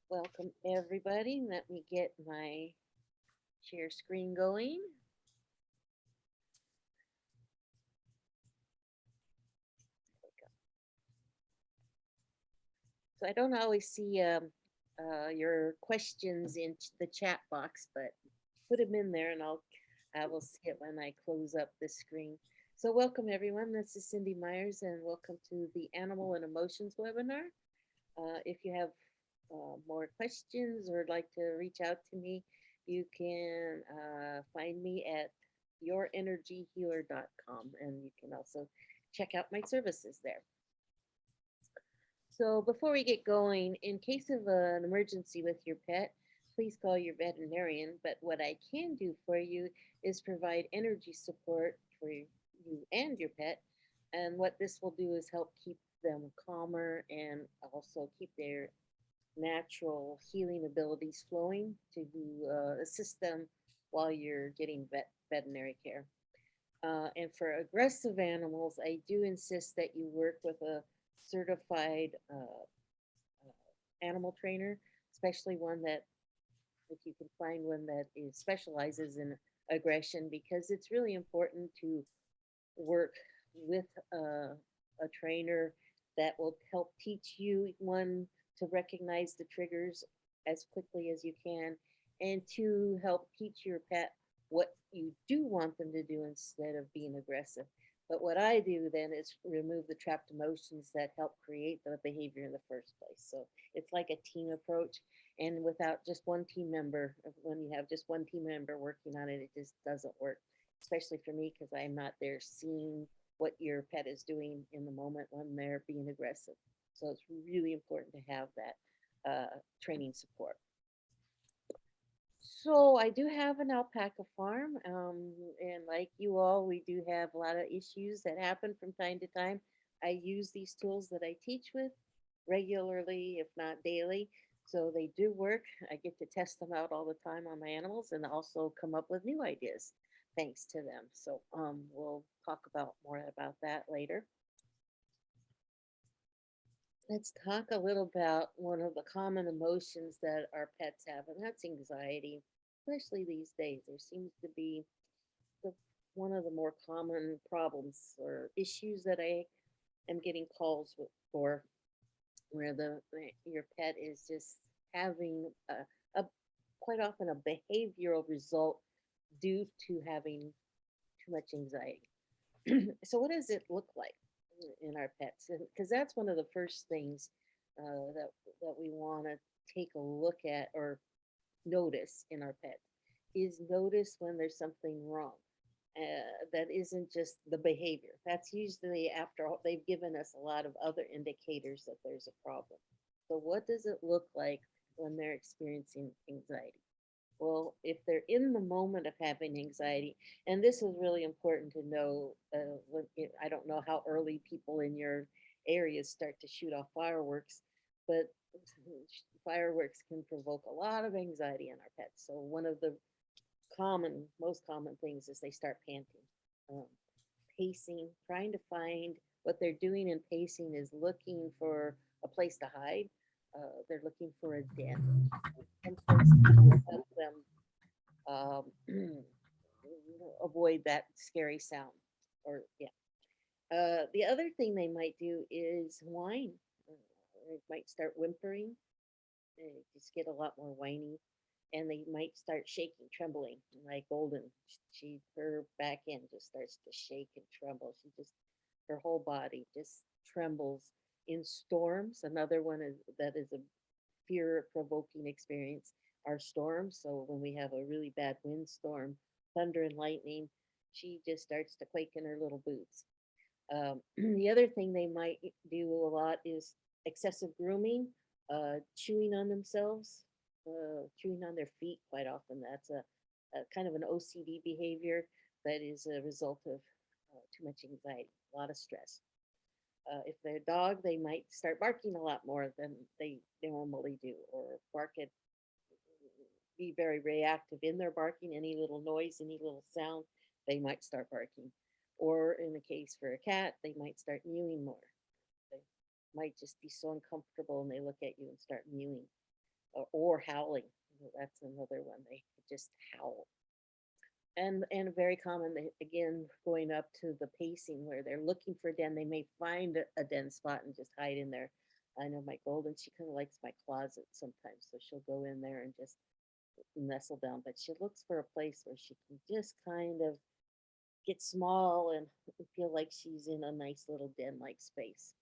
Welcome everybody. Let me get my share screen going. So I don't always see your questions in the chat box, but put them in there and I will see it when I close up this screen. So welcome everyone. This is Cindy Myers and welcome to the Animal and Emotions webinar. If you have more questions or like to reach out to me, you can find me at yourenergyhealer.com and you can also check out my services there. So before we get going, in case of an emergency with your pet, please call your veterinarian. But what I can do for you is provide energy support for you and your pet. And what this will do is help keep them calmer and also keep their natural healing abilities flowing to assist them while you're getting veterinary care. And for aggressive animals, I do insist that you work with a certified animal trainer, especially one that, if you can find one that is specializes in aggression, because it's really important to work with a trainer that will help teach you, one, to recognize the triggers as quickly as you can, and to help teach your pet what you do want them to do instead of being aggressive. But what I do then is remove the trapped emotions that help create the behavior in the first place. So it's like a team approach. And without just one team member, when you have just one team member working on it, it just doesn't work, especially for me because I'm not there seeing what your pet is doing in the moment when they're being aggressive. So it's really important to have that training support. So I do have an alpaca farm, and like you all, we do have a lot of issues that happen from time to time. I use these tools that I teach with regularly, if not daily. So they do work. I get to test them out all the time on my animals and also come up with new ideas thanks to them. So we'll talk about more about that later. Let's talk a little about one of the common emotions that our pets have, and that's anxiety, especially these days. There seems to be the, one of the more common problems or issues that I am getting calls for, where your pet is just having a quite often a behavioral result due to having too much anxiety. So, what does it look like in our pets? Because that's one of the first things that we want to take a look at or notice in our pet is notice when there's something wrong. That isn't just the behavior. That's usually after they've given us a lot of other indicators that there's a problem. So, what does it look like when they're experiencing anxiety? Well, if they're in the moment of having anxiety, and this is really important to know, I don't know how early people in your areas start to shoot off fireworks, but fireworks can provoke a lot of anxiety in our pets. So one of the most common things is they start panting, um, pacing, trying to find what they're doing in pacing is looking for a place to hide. They're looking for a den, someplace that will help them avoid that scary sound. Or yeah. The other thing they might do is whine. They might start whimpering. They just get a lot more whiny, and they might start shaking, trembling. Like Golden, her back end just starts to shake and tremble. Her whole body just trembles in storms. Another one is that is a fear-provoking experience are storms. So when we have a really bad windstorm, thunder and lightning, she just starts to quake in her little boots. The other thing they might do a lot is excessive grooming, chewing on themselves, chewing on their feet quite often. That's a kind of an OCD behavior that is a result of too much anxiety, a lot of stress. If they're a dog, they might start barking a lot more than they normally do, or bark at, be very reactive in their barking. Any little noise, any little sound, they might start barking. Or in the case for a cat, they might start mewing more. They might just be so uncomfortable and they look at you and start mewing. or howling. That's another one. They just howl. And very common, again, going up to the pacing where they're looking for a den. They may find a den spot and just hide in there. I know my golden, she kind of likes my closet sometimes, so she'll go in there and just nestle down, but she looks for a place where she can just kind of get small and feel like she's in a nice little den-like space.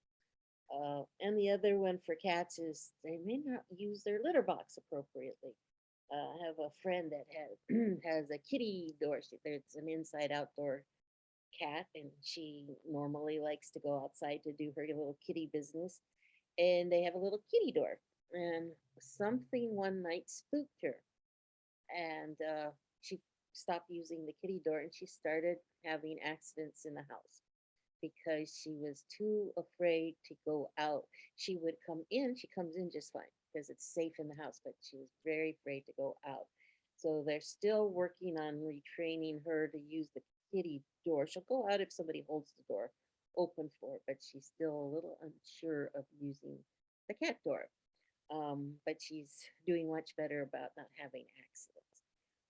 And the other one for cats is they may not use their litter box appropriately. I have a friend that has has a kitty door. It's an inside outdoor cat, and she normally likes to go outside to do her little kitty business. And they have a little kitty door, and something one night spooked her, and she stopped using the kitty door, and she started having accidents in the house because she was too afraid to go out. She would come in, she comes in just fine because it's safe in the house, but she was very afraid to go out. So they're still working on retraining her to use the kitty door. She'll go out if somebody holds the door open for her, but she's still a little unsure of using the cat door. But she's doing much better about not having accidents.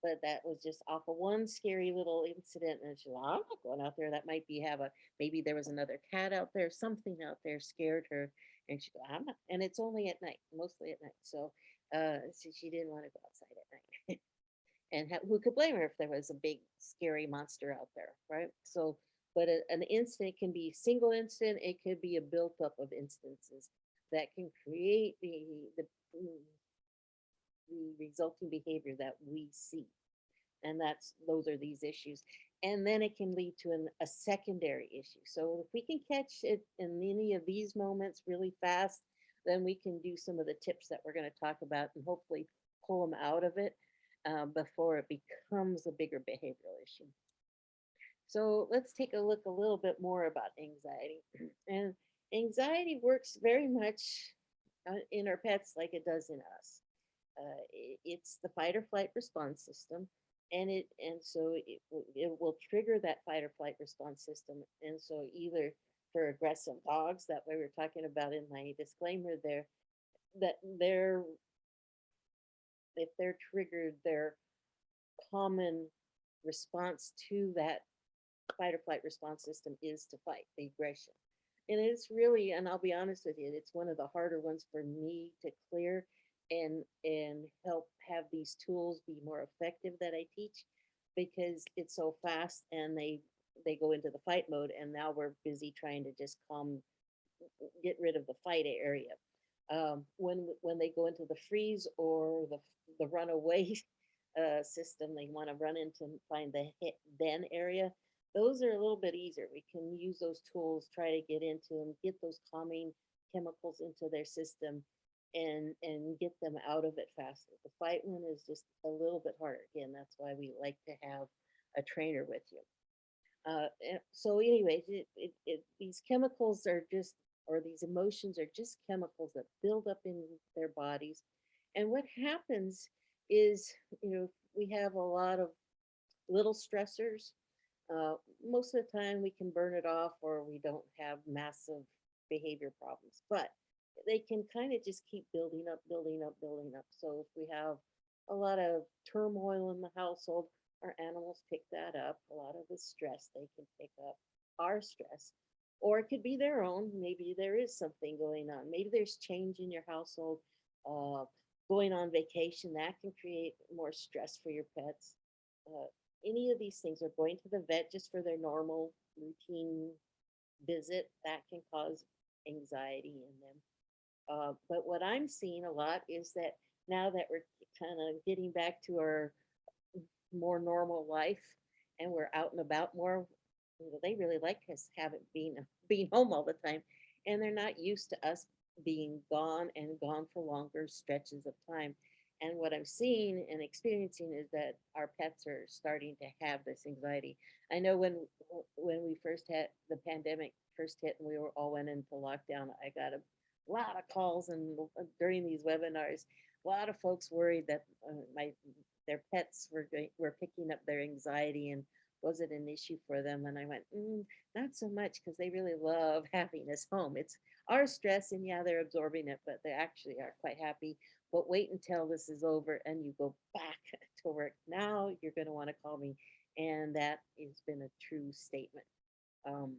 But that was just off of one scary little incident, and she's like, I'm not going out there. That might be have a maybe there was another cat out there, something out there scared her, and she go, I'm not. And it's only at night, mostly at night. So she didn't want to go outside at night. And who could blame her if there was a big scary monster out there, right? So, but an incident can be a single incident. It could be a built up of instances that can create the resulting behavior that we see. And those are these issues. And then it can lead to a secondary issue. So if we can catch it in any of these moments really fast, then we can do some of the tips that we're going to talk about and hopefully pull them out of it before it becomes a bigger behavioral issue. So let's take a look a little bit more about anxiety. And anxiety works very much in our pets like it does in us. It's the fight or flight response system, and so it will trigger that fight or flight response system. And so either for aggressive dogs, that way we're talking about in my disclaimer there, that if they're triggered, their common response to that fight or flight response system is to fight the aggression. And it's really, and I'll be honest with you, it's one of the harder ones for me to clear and help have these tools be more effective that I teach, because it's so fast and they go into the fight mode, and now we're busy trying to just get rid of the fight area. When they go into the freeze or the runaway system, they want to run into and find the then area. Those are a little bit easier. We can use those tools, try to get into them, get those calming chemicals into their system, and get them out of it faster. The fight one is just a little bit harder. Again, that's why we like to have a trainer with you. So anyways, these chemicals are just, or these emotions are just chemicals that build up in their bodies. And what happens is, we have a lot of little stressors. Uh, Most of the time we can burn it off, or we don't have massive behavior problems, but they can kind of just keep building up, building up, building up. So if we have a lot of turmoil in the household, our animals pick that up. A lot of the stress, they can pick up our stress. Or it could be their own. Maybe there is something going on. Maybe there's change in your household. Uh, Going on vacation, that can create more stress for your pets. Uh, any of these things, or going to the vet just for their normal routine visit, that can cause anxiety in them. But what I'm seeing a lot is that now that we're kind of getting back to our more normal life and we're out and about more, they really like us having being home all the time, and they're not used to us being gone and gone for longer stretches of time. And what I'm seeing and experiencing is that our pets are starting to have this anxiety. I know when we first had the pandemic first hit and we were all went into lockdown, I got a lot of calls, and during these webinars, a lot of folks worried that my their pets were picking up their anxiety, and was it an issue for them? And I went, not so much, because they really love having us home. It's are stressed, and yeah, they're absorbing it, but they actually are quite happy. But wait until this is over and you go back to work. Now you're going to want to call me. And that has been a true statement. Um,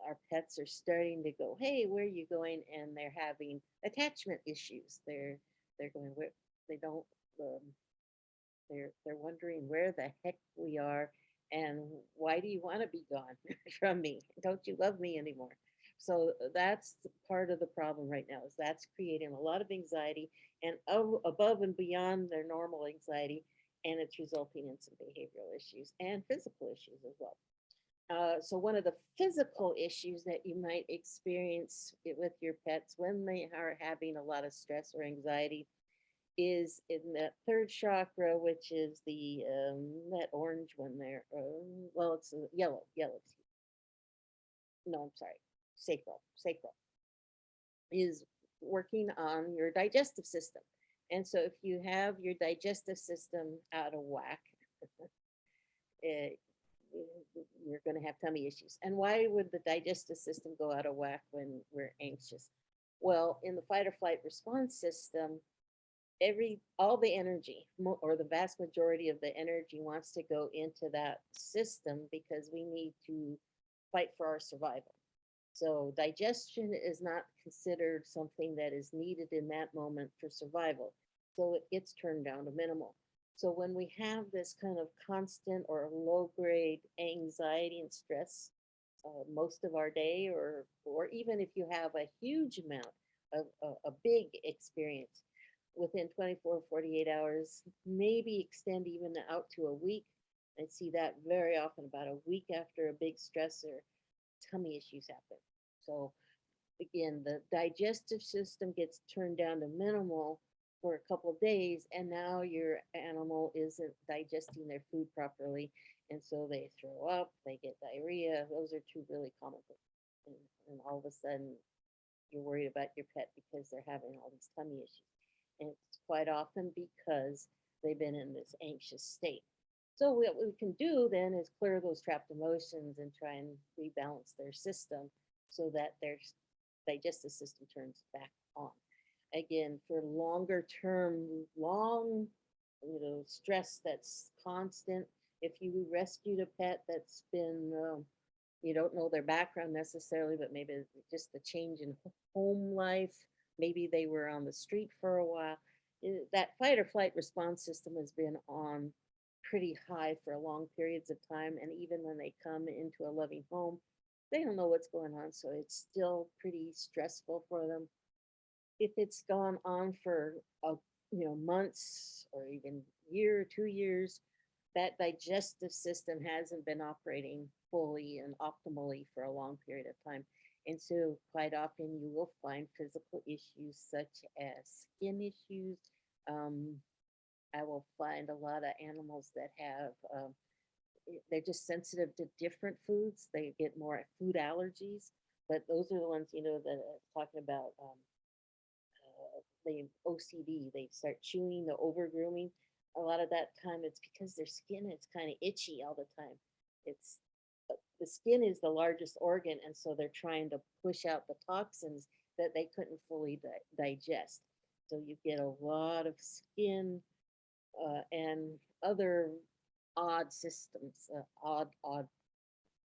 our pets are starting to go, hey, where are you going? And they're having attachment issues. They're going where they don't. Um, they're wondering where the heck we are, and why do you want to be gone from me? Don't you love me anymore? So that's part of the problem right now. Is that's creating a lot of anxiety and above and beyond their normal anxiety, and it's resulting in some behavioral issues and physical issues as well. So one of the physical issues that you might experience with your pets when they are having a lot of stress or anxiety is in that third chakra, which is the that orange one there. Well, it's yellow. No, I'm sorry, sacral is working on your digestive system. And so if you have your digestive system out of whack, it, you're going to have tummy issues. And why would the digestive system go out of whack when we're anxious? Well, in the fight or flight response system, all the energy or the vast majority of the energy wants to go into that system because we need to fight for our survival. So digestion is not considered something that is needed in that moment for survival. So it gets turned down to minimal. So when we have this kind of constant or low grade anxiety and stress most of our day, or even if you have a huge amount of a big experience within 24 48 hours, maybe extend even out to a week. I see that very often about a week after a big stressor, tummy issues happen. So again, the digestive system gets turned down to minimal for a couple of days, and now your animal isn't digesting their food properly, and so they throw up, they get diarrhea. Those are two really common things. And all of a sudden, you're worried about your pet because they're having all these tummy issues. And it's quite often because they've been in this anxious state. So what we can do then is clear those trapped emotions and try and rebalance their system so that their digestive system turns back on. Again, for longer term, long, stress that's constant. If you rescued a pet that's been, you don't know their background necessarily, but maybe just the change in home life, maybe they were on the street for a while. That fight or flight response system has been on pretty high for long periods of time. And even when they come into a loving home, they don't know what's going on. So it's still pretty stressful for them. If it's gone on for months or even year or 2 years, that digestive system hasn't been operating fully and optimally for a long period of time. And so quite often you will find physical issues such as skin issues. Um, I will find a lot of animals that have they're just sensitive to different foods. They get more food allergies, but those are the ones that I'm talking about. They OCD. They start chewing, the over grooming. A lot of that time, it's because their skin is kind of itchy all the time. It's the skin is the largest organ, and so they're trying to push out the toxins that they couldn't fully digest. So you get a lot of skin and other odd systems, odd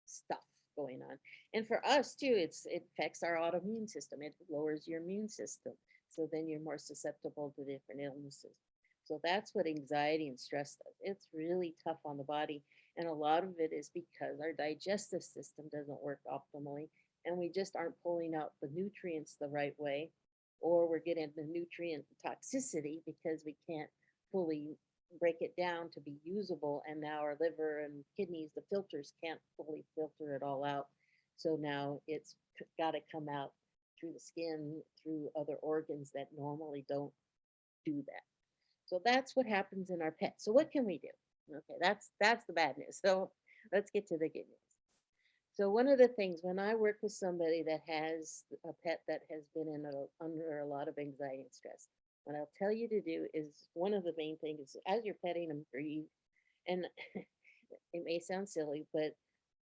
stuff going on. And for us too, it affects our autoimmune system. It lowers your immune system. So then you're more susceptible to different illnesses. So that's what anxiety and stress does. It's really tough on the body. And a lot of it is because our digestive system doesn't work optimally and we just aren't pulling out the nutrients the right way, or we're getting the nutrient toxicity because we can't fully break it down to be usable. And now our liver and kidneys, the filters can't fully filter it all out. So now it's got to come out through the skin, through other organs that normally don't do that. So that's what happens in our pets. So what can we do? Okay, that's the bad news. So let's get to the good news. So one of the things when I work with somebody that has a pet that has been under a lot of anxiety and stress, what I'll tell you to do is one of the main things is as you're petting them, breathe. And it may sound silly, but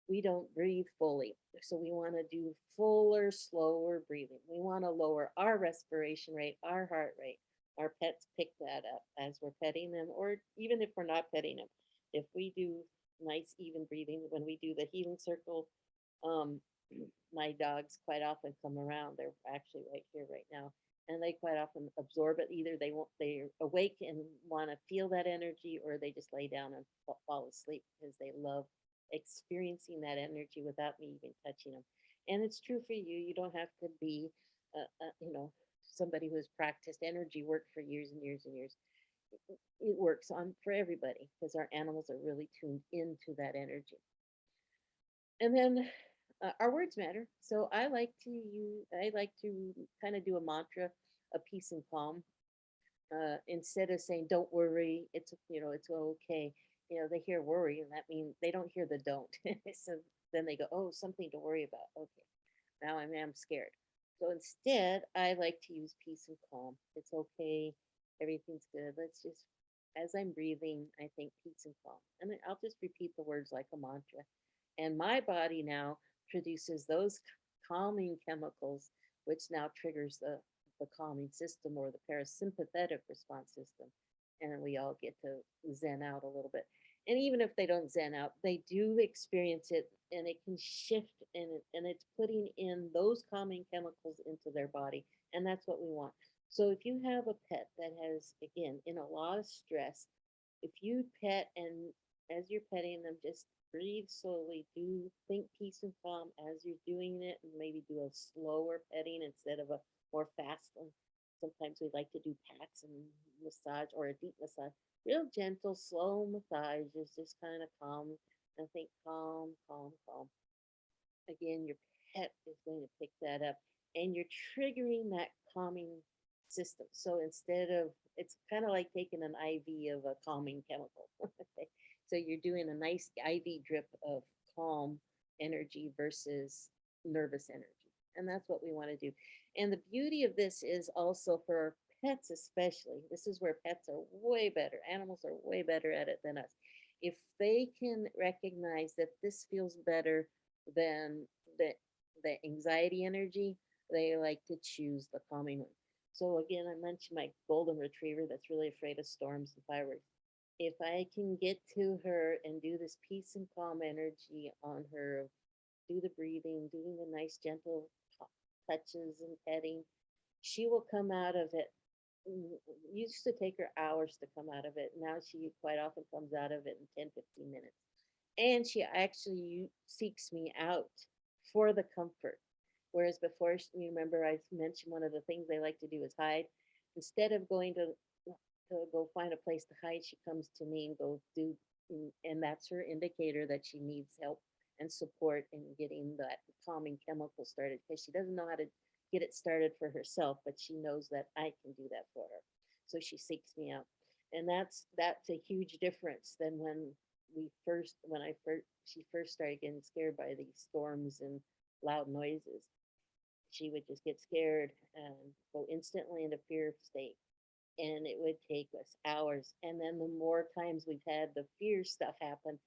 we don't breathe fully. So we want to do fuller, slower breathing. We want to lower our respiration rate, our heart rate. Our pets pick that up as we're petting them, or even if we're not petting them. If we do nice, even breathing, when we do the healing circle, um, my dogs quite often come around. They're actually right here, right now, and they quite often absorb it. Either they're awake and want to feel that energy, or they just lay down and fall asleep because they love experiencing that energy without me even touching them. And it's true for you. You don't have to be, somebody who has practiced energy work for years and years and years. It works on for everybody because our animals are really tuned into that energy. And then our words matter. So I like to kind of do a mantra of peace and calm. Instead of saying don't worry, it's okay. They hear worry and that means they don't hear the don't. So then they go, oh, something to worry about. Okay, now I'm scared. So instead, I like to use peace and calm. It's okay. Everything's good. Let's just, as I'm breathing, I think peace and calm. And then I'll just repeat the words like a mantra. And my body now produces those calming chemicals, which now triggers the calming system or the parasympathetic response system. And then we all get to zen out a little bit. And even if they don't zen out, they do experience it and it can shift and it's putting in those calming chemicals into their body. And that's what we want. So if you have a pet that has, again, in a lot of stress, if you pet and as you're petting them, just breathe slowly. Do think peace and calm as you're doing it, and maybe do a slower petting instead of a more fast one. Sometimes we like to do pats and massage or a deep massage. Real gentle, slow massage is just kind of calm. And think calm, calm, calm. Again, your pet is going to pick that up, and you're triggering that calming system. So instead of, it's kind of like taking an IV of a calming chemical. Okay. So you're doing a nice IV drip of calm energy versus nervous energy. And that's what we want to do. And the beauty of this is also for pets, especially. This is where pets are way better. Animals are way better at it than us. If they can recognize that this feels better than the anxiety energy, they like to choose the calming one. So again, I mentioned my golden retriever that's really afraid of storms and fireworks. If I can get to her and do this peace and calm energy on her, do the breathing, doing the nice gentle touches and petting, she will come out of it. Used to take her hours to come out of it. Now she quite often comes out of it in 10, 15 minutes. And she actually seeks me out for the comfort. Whereas before, you remember I mentioned one of the things they like to do is hide. Instead of going to go find a place to hide, she comes to me and go do, and that's her indicator that she needs help and support in getting that calming chemical started because she doesn't know how to get it started for herself, but she knows that I can do that for her. So she seeks me out. And that's a huge difference than when I first she first started getting scared by these storms and loud noises. She would just get scared and go instantly into fear state. And it would take us hours. And then the more times we've had the fear stuff happen,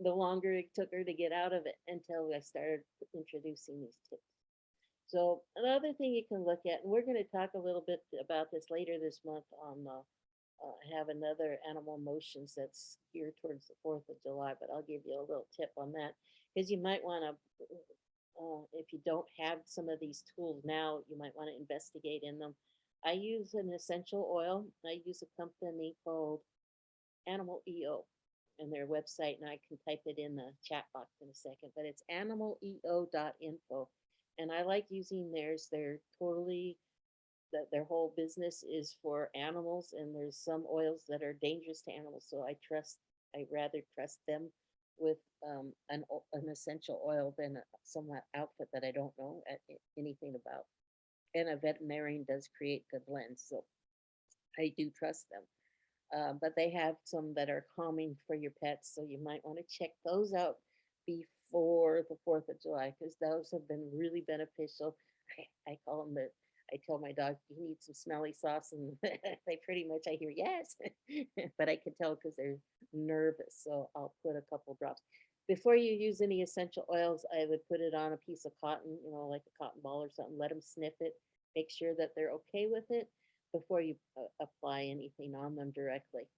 the longer it took her to get out of it until I started introducing these tips. So another thing you can look at, and we're going to talk a little bit about this later this month on have another animal emotions that's geared towards the 4th of July, but I'll give you a little tip on that because you might want to, if you don't have some of these tools now, you might want to investigate in them. I use an essential oil. I use a company called Animal EO and their website, and I can type it in the chat box in a second, but it's animaleo.info. And I like using theirs. They're totally that their whole business is for animals, and there's some oils that are dangerous to animals. So I rather trust them with an essential oil than some outfit that I don't know anything about. And a veterinarian does create good blends, so I do trust them. But they have some that are calming for your pets, so you might want to check those out before the 4th of July because those have been really beneficial. I call them the I tell my dog, you need some smelly sauce, and they pretty much, I hear yes, but I can tell because they're nervous. So I'll put a couple drops. before you use any essential oils, I would put it on a piece of cotton, like a cotton ball or something. Let them sniff it. Make sure that they're okay with it before you apply anything on them directly.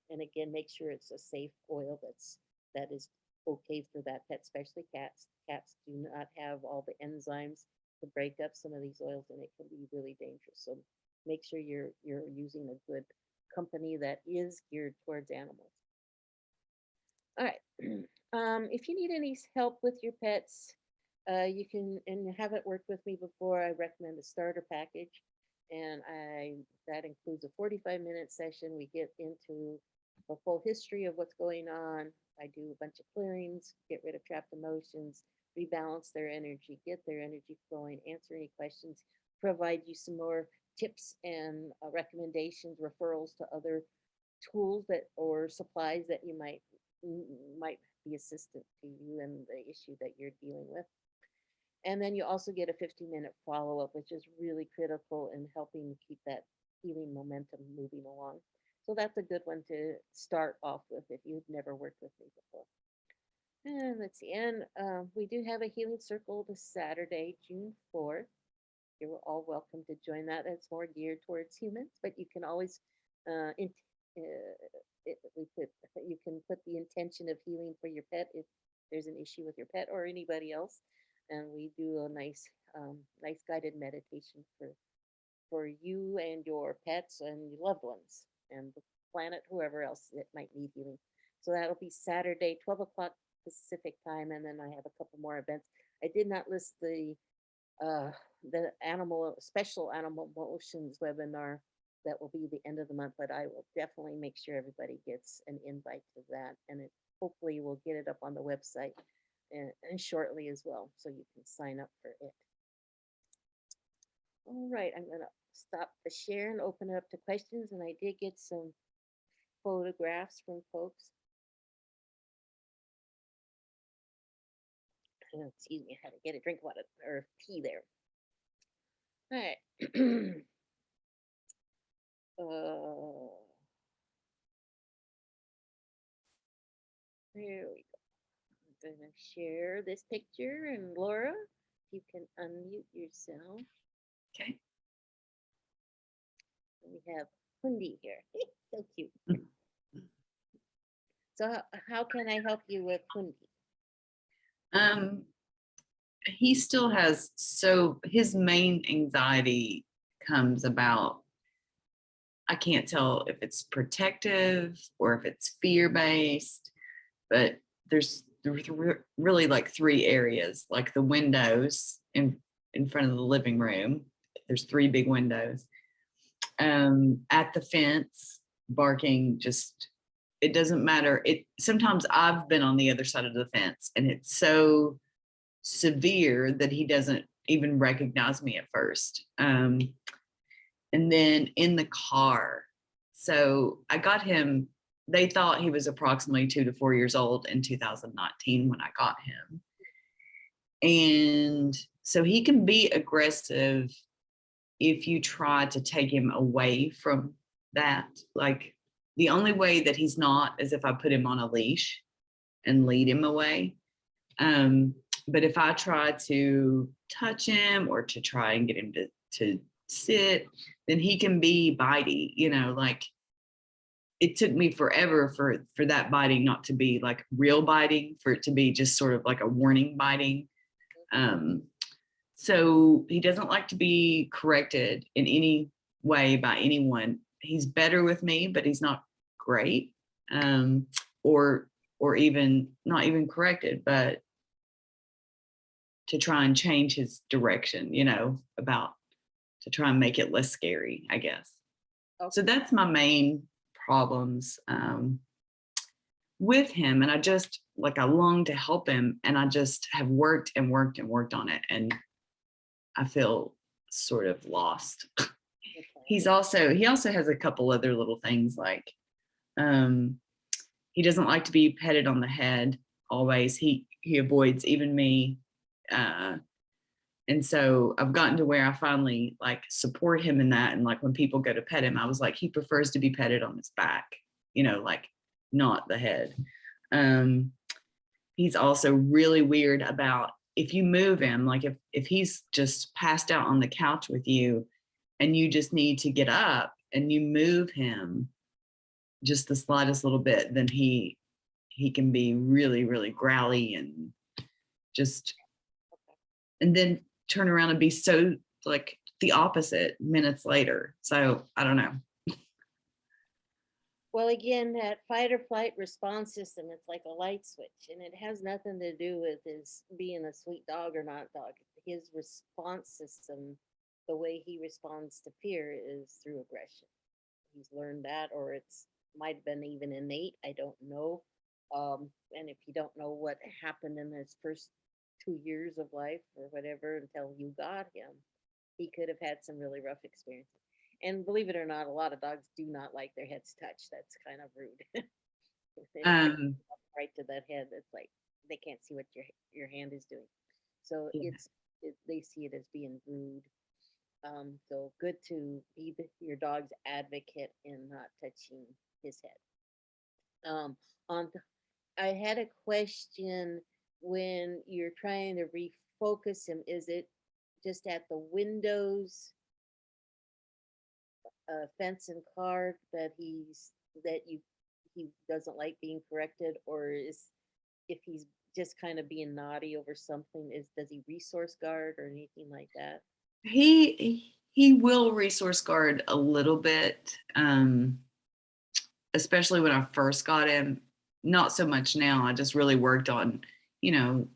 And again, make sure it's a safe oil that is okay for that pet, especially cats. Cats do not have all the enzymes to break up some of these oils, and it can be really dangerous. So make sure you're using a good company that is geared towards animals. All right. If you need any help with your pets, you can and haven't worked with me before. I recommend the starter package, and that includes a 45-minute session. We get into the full history of what's going on. I do a bunch of clearings, get rid of trapped emotions, rebalance their energy, get their energy flowing, answer any questions, provide you some more tips and recommendations, referrals to other tools that or supplies that you might be assistant to you and the issue that you're dealing with. And then you also get a 15-minute follow-up, which is really critical in helping keep that healing momentum moving along. So that's a good one to start off with if you've never worked with me before. And let's see, and we do have a healing circle this Saturday, June 4th. You're all welcome to join that. It's more geared towards humans, but you can always you can put the intention of healing for your pet if there's an issue with your pet or anybody else, and we do a nice guided meditation for you and your pets and your loved ones and the planet, whoever else that might need healing. So that'll be Saturday, 12 o'clock Pacific time, and then I have a couple more events. I did not list the special animal motions webinar that will be the end of the month, but I will definitely make sure everybody gets an invite to that, and hopefully we'll get it up on the website and shortly as well, so you can sign up for it. All right, I'm gonna stop the share and open it up to questions, and I did get some photographs from folks. Excuse me, I had to get a drink of water or tea there. All right. There we go. I'm gonna share this picture, and Laura, you can unmute yourself. Okay. We have Hundi here. So cute. So how can I help you with Hundi? He still has, so his main anxiety comes about, I can't tell if it's protective or if it's fear-based, but there's really like three areas, like the windows in front of the living room. There's three big windows. At the fence, barking, just, it doesn't matter. Sometimes I've been on the other side of the fence and it's so severe that he doesn't even recognize me at first. And then in the car, so I got him, they thought he was approximately 2 to 4 years old in 2019 when I got him. And so he can be aggressive if you try to take him away from that. Like, the only way that he's not is if I put him on a leash and lead him away. But if I try to touch him or to try and get him to sit, then he can be bitey, like it took me forever for that biting not to be like real biting, for it to be just sort of like a warning biting. So he doesn't like to be corrected in any way by anyone. He's better with me, but he's not great, or even not even corrected, but to try and change his direction, about to try and make it less scary, I guess. Okay. So that's my main problems with him. And I long to help him, and I just have worked and worked and worked on it. And I feel sort of lost. Okay. He also has a couple other little things, like he doesn't like to be petted on the head always. He avoids even me. And so I've gotten to where I finally like support him in that. And like when people go to pet him, I was like, he prefers to be petted on his back, like not the head. he's also really weird about if you move him, like if he's just passed out on the couch with you and you just need to get up and you move him just the slightest little bit, then he can be really, really growly and just, and then turn around and be so like the opposite minutes later. So I don't know. Well, again, that fight or flight response system, it's like a light switch, and it has nothing to do with his being a sweet dog or not dog. His response system, the way he responds to fear is through aggression. He's learned that, or it's might have been even innate. I don't know. And if you don't know what happened in his first 2 years of life or whatever until you got him, he could have had some really rough experiences. And believe it or not, a lot of dogs do not like their heads touched. That's kind of rude. If they don't get Um, right to that head, it's like they can't see what your hand is doing. So yeah. they see it as being rude. So good to be your dog's advocate in not touching his head. On I had a question when you're trying to refocus him. Is it just at the windows, fence and car that he doesn't like being corrected, or is if he's just kind of being naughty over something, does he resource guard or anything like that? He will resource guard a little bit, especially when I first got him. Not so much now. I just really worked on,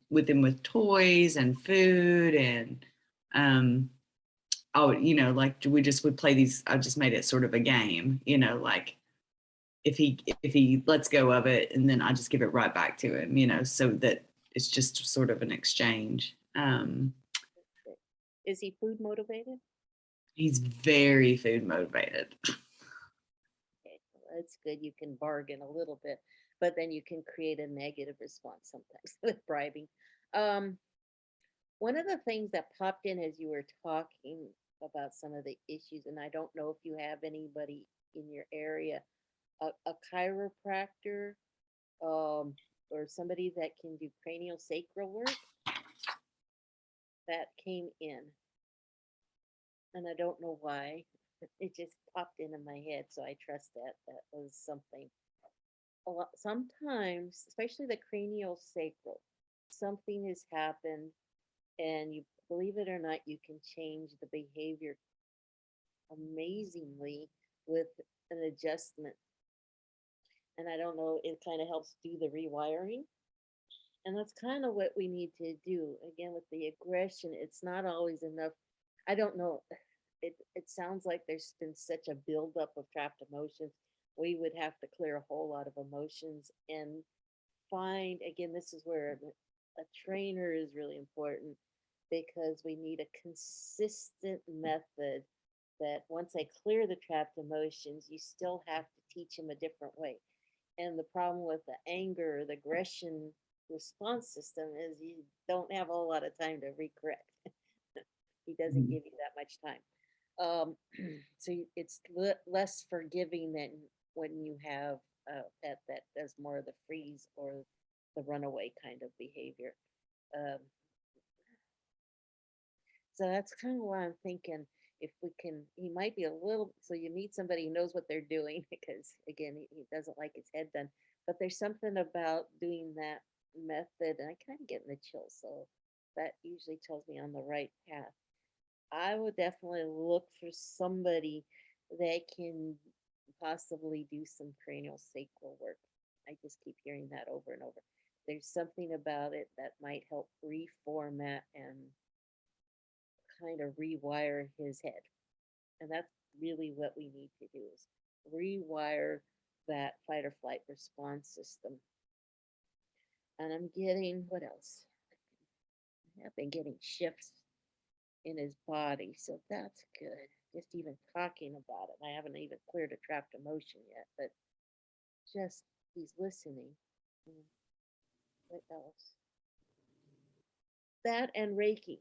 with him with toys and food and like we just would play these. I just made it sort of a game, like if he lets go of it and then I just give it right back to him, so that it's just sort of an exchange. Is he food motivated? He's very food motivated. Okay, well, that's good. You can bargain a little bit, but then you can create a negative response sometimes with bribing. Um, One of the things that popped in as you were talking about some of the issues, and I don't know if you have anybody in your area, a chiropractor, or somebody that can do cranial sacral work that came in. And I don't know why. It just popped into my head, so I trust that that was something. A lot, sometimes, especially the cranial sacral, something has happened, and you believe it or not, you can change the behavior amazingly with an adjustment. And I don't know, it kind of helps do the rewiring. And that's kind of what we need to do. Again, with the aggression, it's not always enough. I don't know. It sounds like there's been such a buildup of trapped emotions. We would have to clear a whole lot of emotions and find, again, this is where a trainer is really important, because we need a consistent method that once I clear the trapped emotions, you still have to teach them a different way. And the problem with the anger or the aggression response system is you don't have a whole lot of time to recorrect. He doesn't Mhm. give you that much time. So it's less forgiving than when you have a pet that does more of the freeze or the runaway kind of behavior. Um, so that's kind of why I'm thinking if we can, he might be a little, so you meet somebody who knows what they're doing because again, he doesn't like his head done, but there's something about doing that method and I kind of get in the chills. So that usually tells me on the right path. I would definitely look for somebody that can possibly do some cranial sacral work. I just keep hearing that over and over. There's something about it that might help reformat and kind of rewire his head. And that's really what we need to do is rewire that fight or flight response system. And I'm getting what else? I've been getting shifts in his body, so that's good. Just even talking about it. I haven't even cleared a trapped emotion yet, but just he's listening. What else? That and Reiki.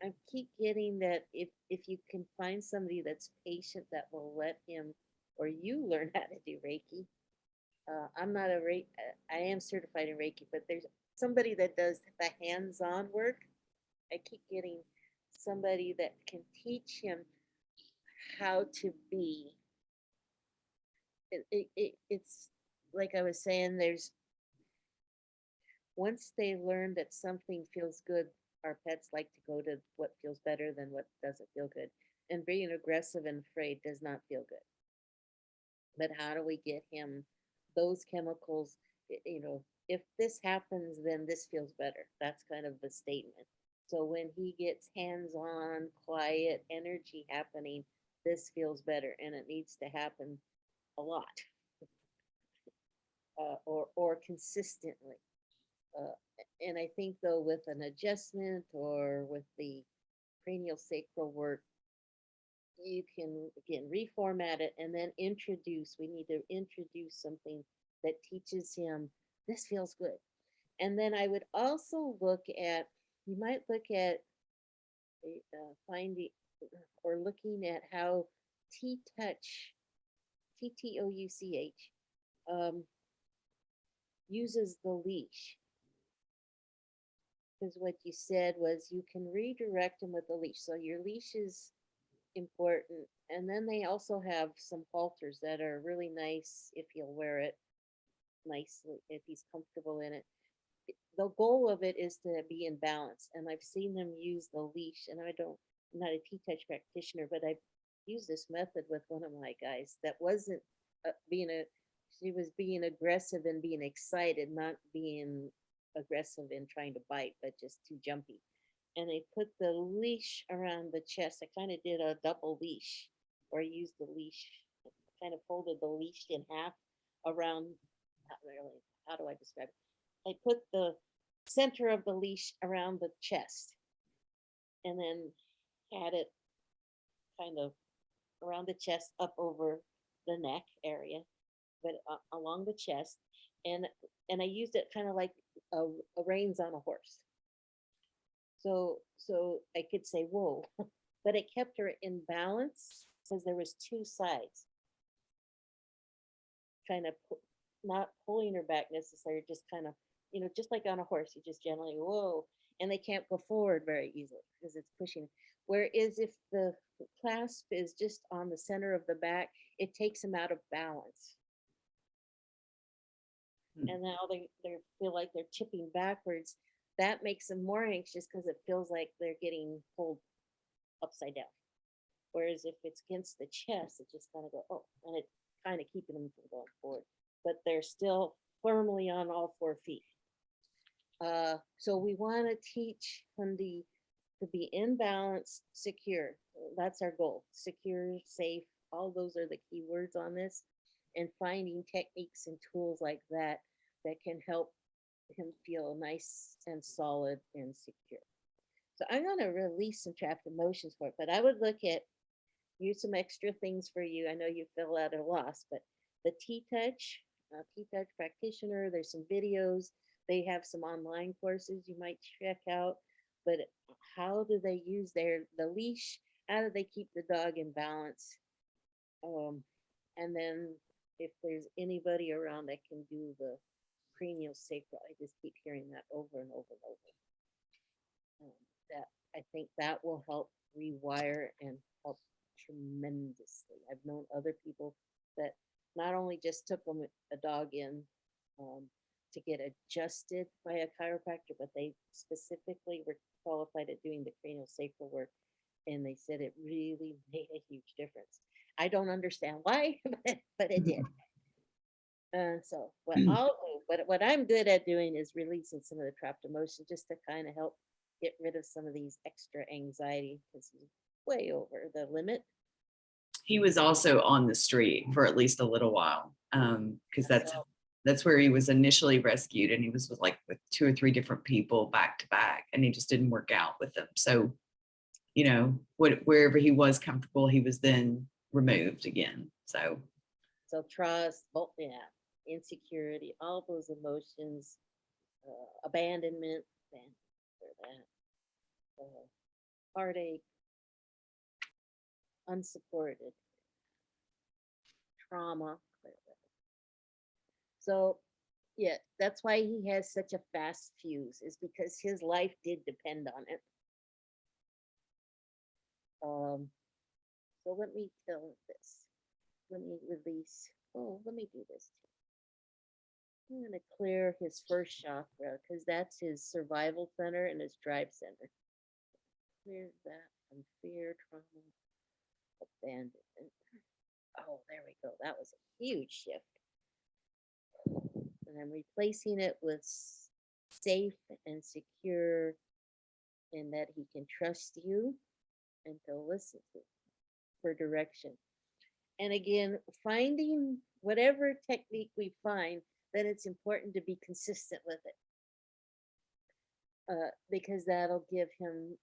I keep getting that if you can find somebody that's patient that will let him or you learn how to do Reiki. I'm not a Reiki. I am certified in Reiki, but there's somebody that does the hands-on work. I keep getting somebody that can teach him how to be. It's like I was saying, there's once they learn that something feels good, our pets like to go to what feels better than what doesn't feel good. And being aggressive and afraid does not feel good. But how do we get him those chemicals? If this happens, then this feels better. That's kind of the statement. So when he gets hands on, quiet energy happening, this feels better. And it needs to happen a lot or consistently. Uh, and I think though with an adjustment or with the cranial sacral work, you can again reformat it and then we need to introduce something that teaches him this feels good. And then I would also you might look at finding or looking at how T-Touch, TTOUCH, uses the leash. Because what you said was you can redirect them with the leash. So your leash is important. And then they also have some halters that are really nice if you'll wear it nicely, if he's comfortable in it. The goal of it is to be in balance. And I've seen them use the leash, and I'm not a T-Touch practitioner, but I've used this method with one of my guys that wasn't she was being aggressive and being excited, not being aggressive and trying to bite, but just too jumpy. And I put the leash around the chest. I kind of did a double leash, or I used the leash, kind of folded the leash in half around, not really, how do I describe it? I put the center of the leash around the chest and then had it kind of around the chest up over the neck area, but along the chest. And I used it kind of like a reins on a horse. So I could say, whoa, but it kept her in balance because there was two sides. Trying to not pulling her back necessarily, just kind of, just like on a horse, you just gently, whoa, and they can't go forward very easily because it's pushing. Whereas if the clasp is just on the center of the back, it takes them out of balance. And now they feel like they're tipping backwards. That makes them more anxious because it feels like they're getting pulled upside down. Whereas if it's against the chest, it just kind of go, oh, and it kind of keeping them from going forward. But they're still firmly on all 4 feet. So we want to teach Hundi to be in balance, secure. That's our goal. Secure, safe, all those are the key words on this. And finding techniques and tools like that can help him feel nice and solid and secure. So I'm going to release some trapped emotions for it, but I would look at, use some extra things for you. I know you feel at a loss, but the T-Touch practitioner, there's some videos. They have some online courses you might check out. But how do they use the leash? How do they keep the dog in balance? And then if there's anybody around that can do the cranial sacral, I just keep hearing that over and over and over. That I think that will help rewire and help tremendously. I've known other people that not only just took a dog in to get adjusted by a chiropractor, but they specifically were qualified at doing the cranial sacral work, and they said it really made a huge difference. I don't understand why, but it did. So what I'm good at doing is releasing some of the trapped emotion just to kind of help get rid of some of these extra anxiety because he's way over the limit. He was also on the street for at least a little while because that's where he was initially rescued, and he was with 2 or 3 different people back to back, and he just didn't work out with them. So, wherever he was comfortable, he was then removed again. So trust, insecurity, all those emotions, abandonment, heartache, unsupported, trauma. So Yeah, that's why he has such a fast fuse, is because his life did depend on it. Um, so let me tell this. Let me release. Oh, let me do this. I'm gonna clear his first chakra because that's his survival center and his drive center. Clear that from fear, trauma, abandonment. Oh, there we go. That was a huge shift. And I'm replacing it with safe and secure, and that he can trust you and to listen to for direction. And again, finding whatever technique we find, then it's important to be consistent with it, because that'll give him,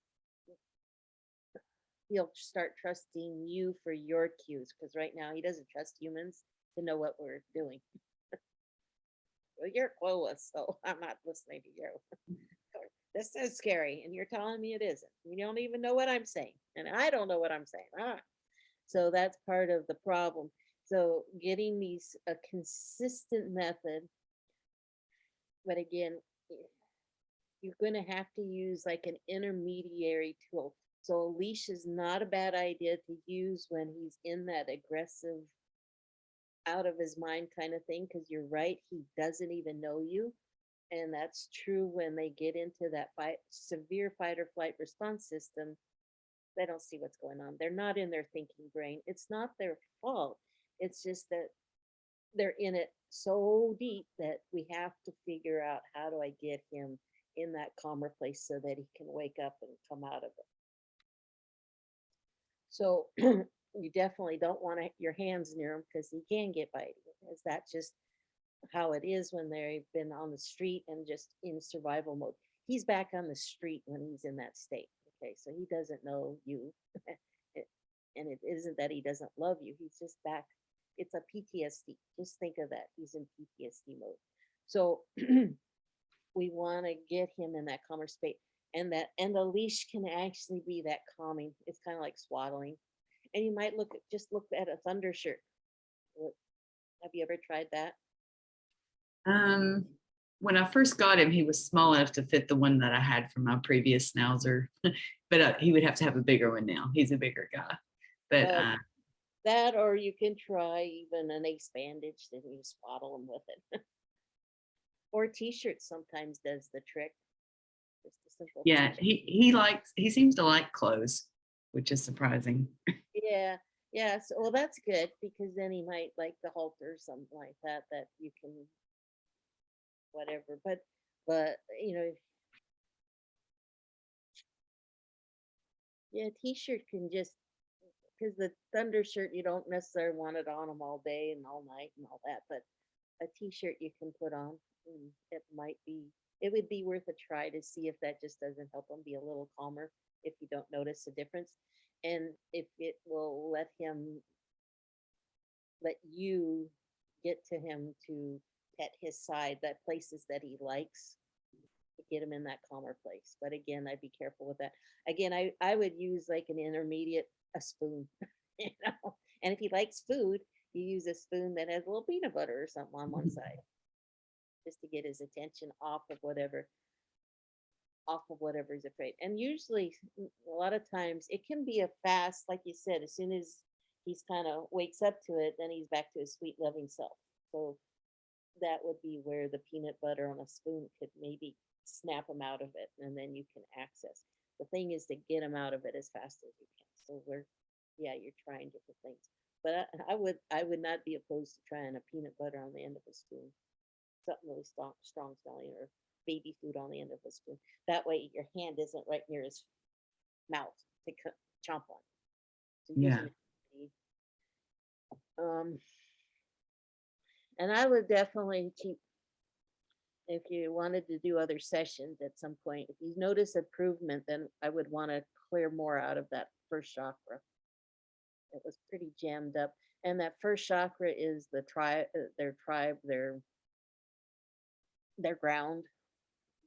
he'll start trusting you for your cues. Because right now he doesn't trust humans to know what we're doing. Well, you're clueless, so I'm not listening to you. This is scary, and you're telling me it isn't. You don't even know what I'm saying, and I don't know what I'm saying. So that's part of the problem. So getting these a consistent method, but again, you're going to have to use like an intermediary tool. So a leash is not a bad idea to use when he's in that aggressive, out of his mind kind of thing, because you're right, he doesn't even know you. And that's true when they get into that severe fight or flight response system. They don't see what's going on. They're not in their thinking brain. It's not their fault. It's just that they're in it so deep that we have to figure out, how do I get him in that calmer place so that he can wake up and come out of it. So you definitely don't want your hands near him because he can get biting. Is that just how it is when they've been on the street and just in survival mode? He's back on the street when he's in that state. Okay, so he doesn't know you. And it isn't that he doesn't love you. He's just back. It's a PTSD. Just think of that. He's in PTSD mode. So we want to get him in that calmer state. And the leash can actually be that calming. It's kind of like swaddling. And you might look at a thunder shirt. Have you ever tried that? Um, when I first got him, he was small enough to fit the one that I had from my previous schnauzer, but he would have to have a bigger one now. He's a bigger guy. But Uh, that, or you can try even an ace bandage, then you swaddle him with it. Or t-shirts sometimes does the trick. Just a simple yeah, t-shirt. he seems to like clothes, which is surprising. Yeah, yeah. So, well, that's good because then he might like the halter or something like that, that you can whatever. But yeah, t-shirt can just, because the thunder shirt you don't necessarily want it on them all day and all night and all that, but a t-shirt you can put on, and it would be worth a try to see if that just doesn't help him be a little calmer if you don't notice a difference, and if it will let you get to him to pet his side, that places that he likes, to get him in that calmer place. But again, I'd be careful with that. Again, I would use like an intermediate, a spoon, you know. And if he likes food, you use a spoon that has a little peanut butter or something on one side, just to get his attention off of whatever he's afraid. And usually, a lot of times, it can be a fast, like you said, as soon as he's kind of wakes up to it, then he's back to his sweet, loving self. So that would be where the peanut butter on a spoon could maybe snap him out of it, and then you can access. The thing is to get him out of it as fast as you can. So yeah, you're trying different things. But I would not be opposed to trying a peanut butter on the end of a spoon, something really strong smelling, or baby food on the end of a spoon. That way your hand isn't right near his mouth to chomp on. So Yeah. using it, and I would definitely keep, if you wanted to do other sessions at some point, if you notice improvement, then I would want to clear more out of that first chakra. It was pretty jammed up. And that first chakra is their tribe, their ground,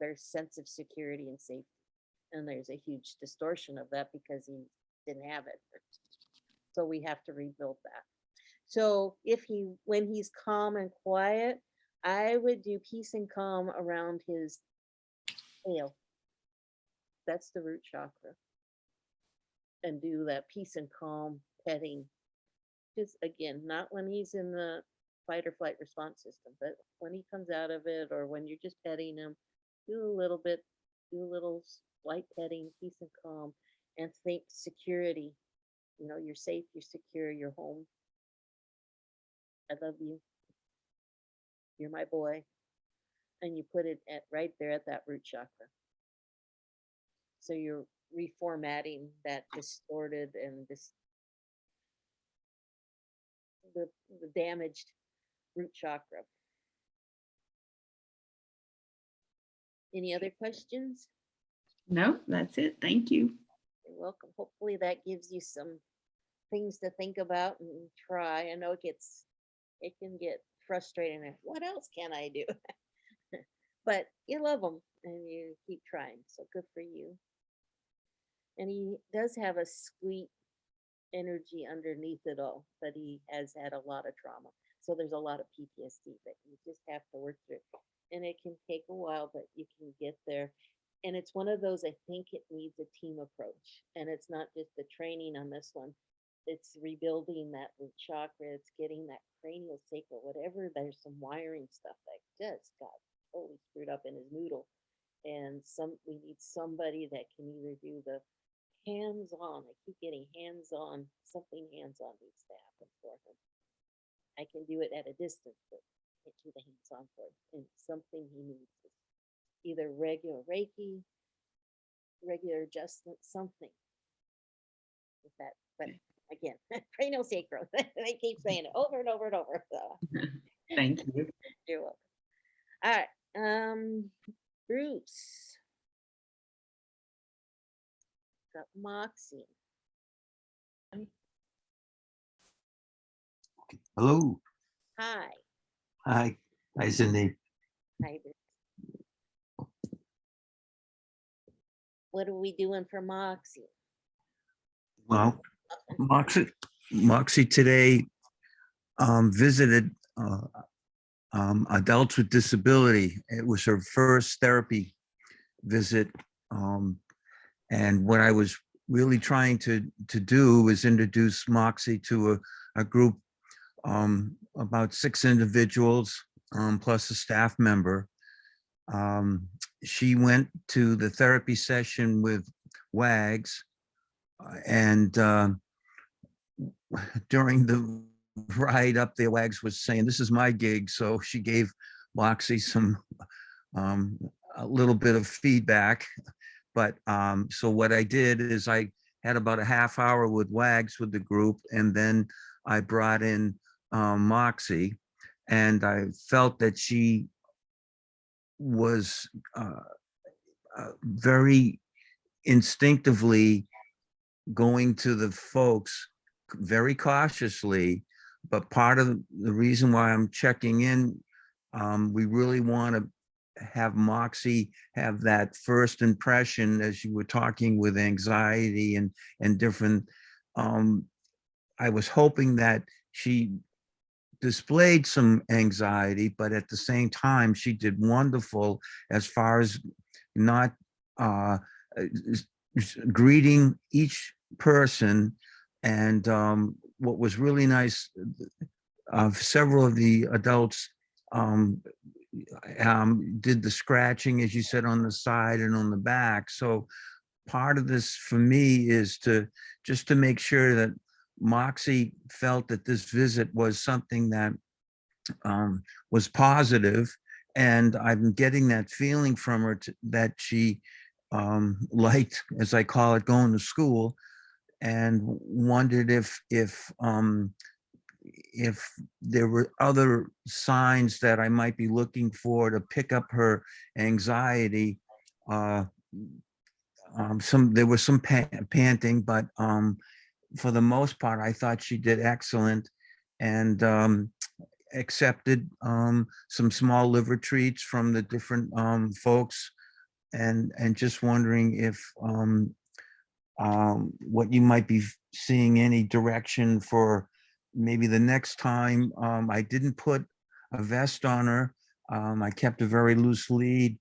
their sense of security and safety. And there's a huge distortion of that because he didn't have it. So we have to rebuild that. So when he's calm and quiet, I would do peace and calm around his tail. That's the root chakra. And do that peace and calm petting. Just again, not when he's in the fight or flight response system, but when he comes out of it or when you're just petting him, do a little bit, do a little light petting, peace and calm, and think security. You know, you're safe, you're secure, you're home. I love you. You're my boy. And you put it at right there at that root chakra. So you're reformatting that distorted and the damaged root chakra. Any other questions? No, that's it. Thank you. You're welcome. Hopefully that gives you some things to think about and try. I know it can get frustrating. What else can I do? But you love them and you keep trying. So good for you. And he does have a sweet energy underneath it all, but he has had a lot of trauma. So there's a lot of PTSD that you just have to work through. And it can take a while, but you can get there. And it's one of those, I think it needs a team approach. And it's not just the training on this one, it's rebuilding that root chakra, it's getting that cranial sacral, whatever. There's some wiring stuff that just got totally screwed up in his noodle. And we need somebody that can either do the hands on. I keep getting hands on. Something hands on needs to happen for him. I can do it at a distance, but I can't do the hands on for him. And something he needs is either regular Reiki, regular adjustment, something with that. But again, cranial sacral. They keep saying it over and over and over. So Thank you. you're welcome. All right. Bruce. Got Moxie. Hello. Hi. Hi. Hi, Cindy. Hi, Bruce. What are we doing for Moxie? Well, Moxie today visited adults with disability. It was her first therapy visit. And what I was really trying to do was introduce Moxie to a group, about 6 individuals, plus a staff member. She went to the therapy session with Wags, and during the ride up there, Wags was saying, "This is my gig." So she gave Moxie some a little bit of feedback. But so what I did is I had about a half hour with Wags with the group, and then I brought in Moxie, and I felt that she was very instinctively going to the folks very cautiously. But part of the reason why I'm checking in, we really want to have Moxie have that first impression, as you were talking with anxiety and different. I was hoping that she displayed some anxiety, but at the same time, she did wonderful as far as not greeting each person. And what was really nice, several of the adults did the scratching, as you said, on the side and on the back. So part of this for me is just to make sure that Moxie felt that this visit was something that was positive, and I'm getting that feeling from her that she liked, as I call it, going to school, and wondered if there were other signs that I might be looking for to pick up her anxiety. There was some panting, but for the most part, I thought she did excellent, and accepted some small liver treats from the different folks, and just wondering if what you might be seeing any direction for maybe the next time. I didn't put a vest on her, I kept a very loose lead.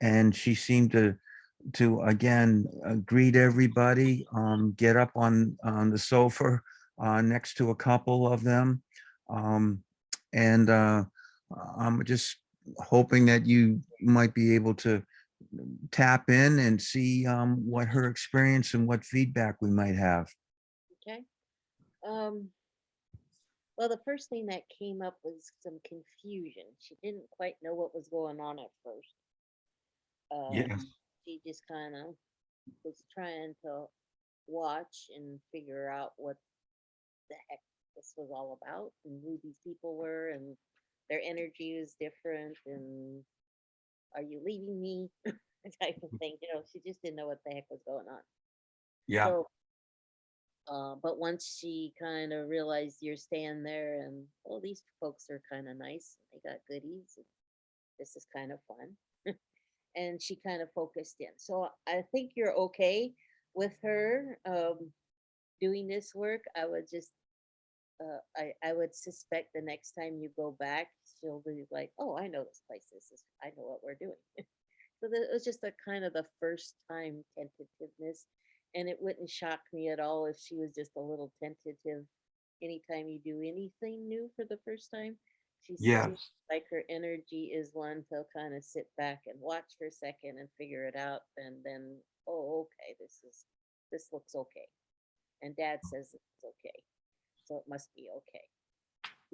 And she seemed to again greet everybody, get up on the sofa next to a couple of them. And I'm just hoping that you might be able to tap in and see what her experience and what feedback we might have. Okay. Well, the first thing that came up was some confusion. She didn't quite know what was going on at first. Yes. She just kind of was trying to watch and figure out what the heck this was all about and who these people were and their energy was different and are you leaving me type of thing. She just didn't know what the heck was going on. Yeah. So, but once she kind of realized you're staying there and, well, these folks are kind of nice. They got goodies. And this is kind of fun. And she kind of focused in. So I think you're okay with her doing this work. I would just, I would suspect the next time you go back, she'll be like, oh, I know this place. I know what we're doing. So it was just a kind of the first time tentativeness. And it wouldn't shock me at all if she was just a little tentative anytime you do anything new for the first time. She Yeah. seems like her energy is one to kind of sit back and watch for a second and figure it out. And then, oh, okay, this looks okay. And dad says it's okay. So it must be okay.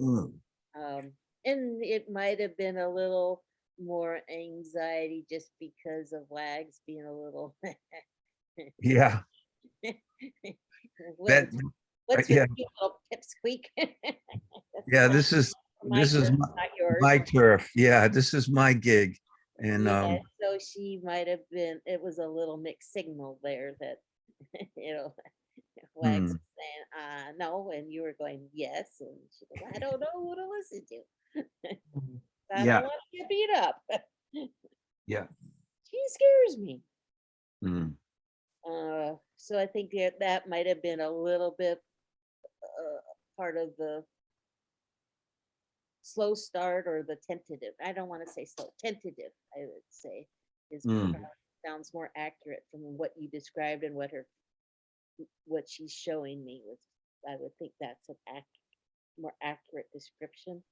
Mm. And it might have been a little more anxiety just because of Wags being a little Yeah. what, That, what's with yeah. you, little pipsqueak? Yeah. Not my This is turf, not yours. my turf. Yeah. This is my gig. And Yeah, so she might have been, it was a little mixed signal there that, you know, Wags hmm, was saying, no, and you were going, yes, and she goes, I don't know who to listen to. I yeah. don't want to get beat up. Yeah. She scares me. Mm. So I think that might have been a little bit part of the slow start or the tentative. I don't want to say slow, tentative, I would say, is Mm. sounds more accurate from what you described and what she's showing me was. I would think that's an more accurate description.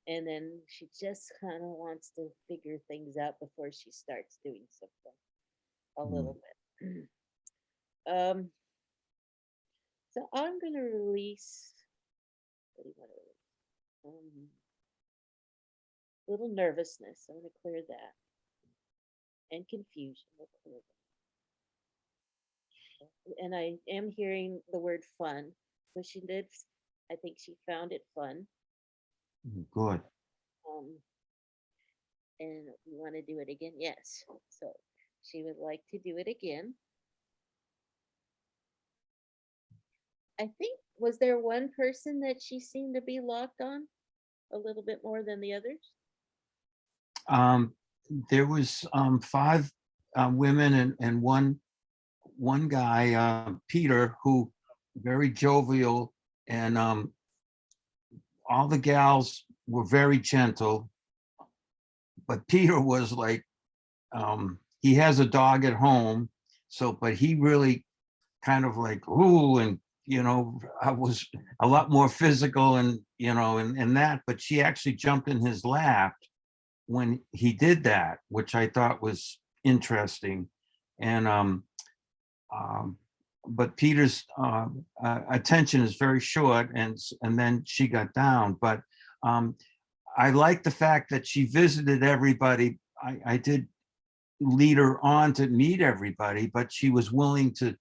And then she just kind of wants to figure things out before she starts doing something a little bit. um, so I'm gonna release. What do you want to release? Little nervousness. I'm gonna clear that and confusion. We'll clear that. And I am hearing the word fun. So she did. I think she found it fun. Good. Um, and we want to do it again. Yes. So she would like to do it again. I think, was there one person that she seemed to be locked on a little bit more than the others? There was five women and one guy, Peter, who very jovial, and all the gals were very gentle, but Peter was like, he has a dog at home, so but he really kind of like, ooh, and I was a lot more physical and and that, but she actually jumped in his lap when he did that, which I thought was interesting. And but Peter's attention is very short, and then she got down. But I like the fact that she visited everybody. I did lead her on to meet everybody, but she was willing to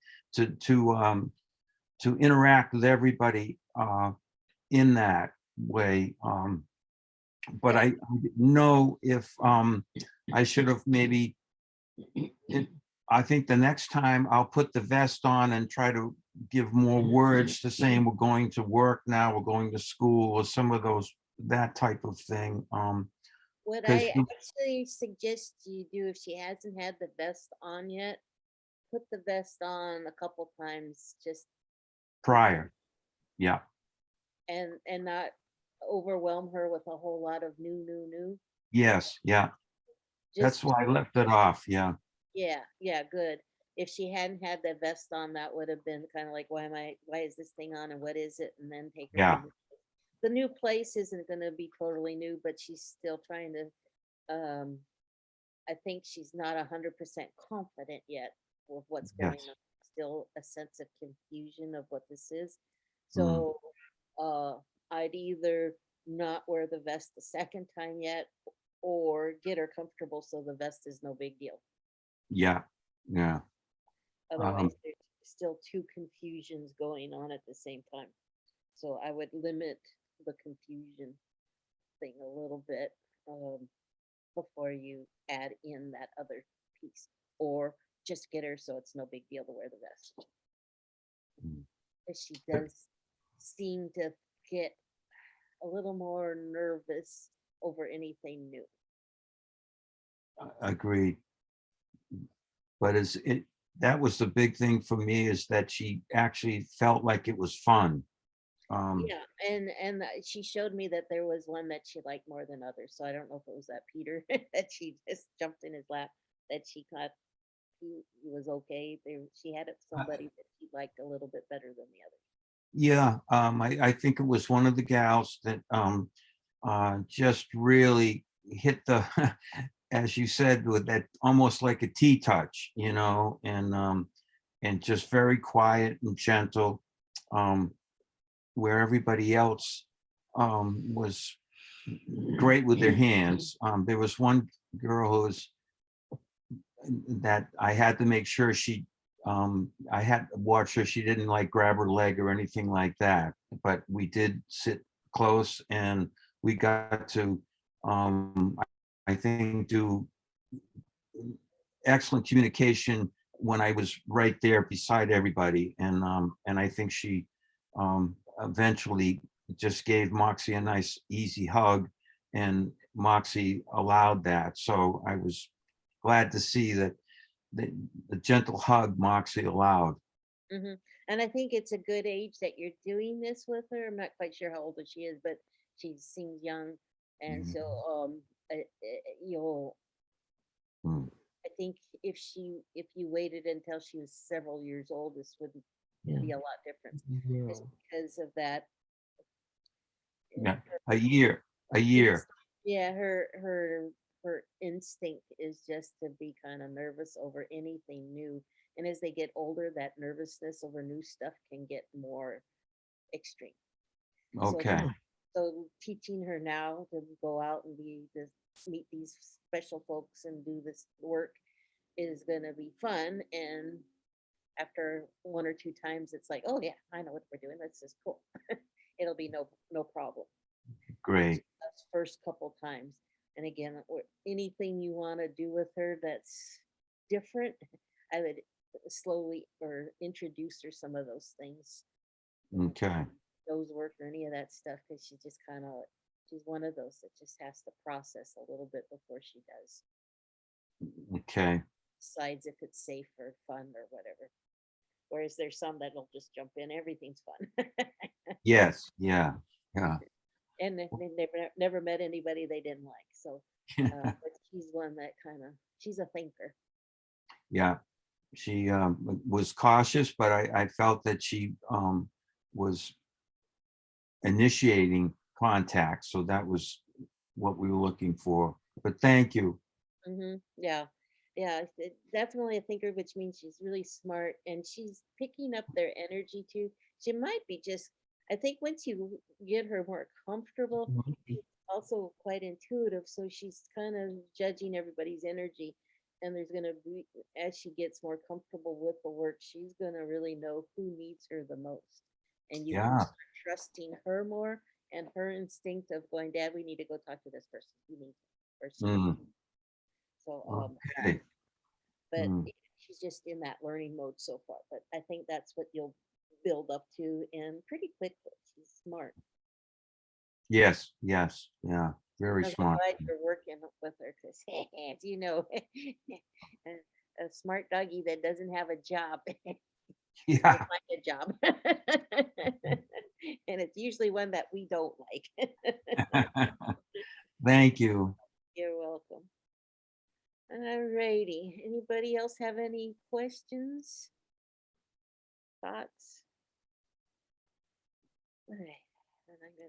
interact with everybody in that way. But I didn't know if I should have maybe. I think the next time I'll put the vest on and try to give more words to saying we're going to work now, we're going to school, or some of those, that type of thing. What 'Cause I actually suggest you do, if she hasn't had the vest on yet, put the vest on a couple times just prior, yeah, and not overwhelm her with a whole lot of new. Yes, yeah, that's Just why I left it off, yeah. yeah, yeah, good. If she hadn't had the vest on, that would have been kind of like, why is this thing on and what is it? And then take her Yeah. to the new place isn't going to be totally new, but she's still trying to, I think she's not 100% confident yet with what's going Yes. on. Still a sense of confusion of what this is. Mm. So, I'd either not wear the vest the second time yet or get her comfortable so the vest is no big deal. Yeah, yeah. Otherwise, there's still two confusions going on at the same time. So I would limit the confusion thing a little bit before you add in that other piece, or just get her so it's no big deal to wear the vest. Mm. Because she does seem to get a little more nervous over anything new. Agreed. But that was the big thing for me, is that she actually felt like it was fun. Yeah, and she showed me that there was one that she liked more than others. So I don't know if it was that Peter that she just jumped in his lap, that she thought he was okay. She had somebody that she liked a little bit better than the other. Yeah, I think it was one of the gals that just really hit the, as you said, with that almost like a T-touch, and just very quiet and gentle, where everybody else was great with their hands. There was one girl who was that I had to make sure I had to watch her. She didn't like grab her leg or anything like that, but we did sit close and we got to, I think, do excellent communication when I was right there beside everybody. And I think she eventually just gave Moxie a nice, easy hug, and Moxie allowed that. So I was glad to see that the gentle hug Moxie allowed. Hmm. And I think it's a good age that you're doing this with her. I'm not quite sure how old she is, but she seems young, and Mhm. so you'll. Mm. I think if you waited until she was several years old, this would be a lot different, just because of that. Yeah, Her a year, a year. Yeah, her instinct is just to be kind of nervous over anything new. And as they get older, that nervousness over new stuff can get more extreme. So Okay, so teaching her now to go out and meet these special folks and do this work is gonna be fun. And after one or two times, it's like, oh yeah, I know what we're doing. This is cool. It'll be no problem. great. That's first couple times. And again, anything you want to do with her that's different, I would slowly or introduce her some of those things, Okay, those work or any of that stuff, because she's one of those that just has to process a little bit before she does. okay. Decides if it's safe or fun or whatever. Whereas there's some that'll just jump in, everything's fun. Yes, yeah, yeah. And they never met anybody they didn't like. So but she's one that she's a thinker. Yeah, she was cautious, but I felt that she was initiating contact, so that was what we were looking for. But thank you. Yeah, yeah, definitely a thinker, which means she's really smart and she's picking up their energy too. She might be just, I think once you get her more comfortable, she's also quite intuitive. So she's kind of judging everybody's energy. And there's going to be, as she gets more comfortable with the work, she's going to really know who needs her the most. And you can Yeah. start trusting her more and her instinct of going, Dad, we need to go talk to this person. You need, or she needs. Mm, So, okay. but Mm, she's just in that learning mode so far. But I think that's what you'll build up to, and pretty quickly. She's smart. yes, yes, yeah, very I'm smart. glad you're working with her because, you know, a smart doggy that doesn't have a job can Yeah, find a job. And and it's usually one that we don't like. Thank you. You're welcome. Alrighty, anybody else have any questions? Thoughts? All right, then I'm gonna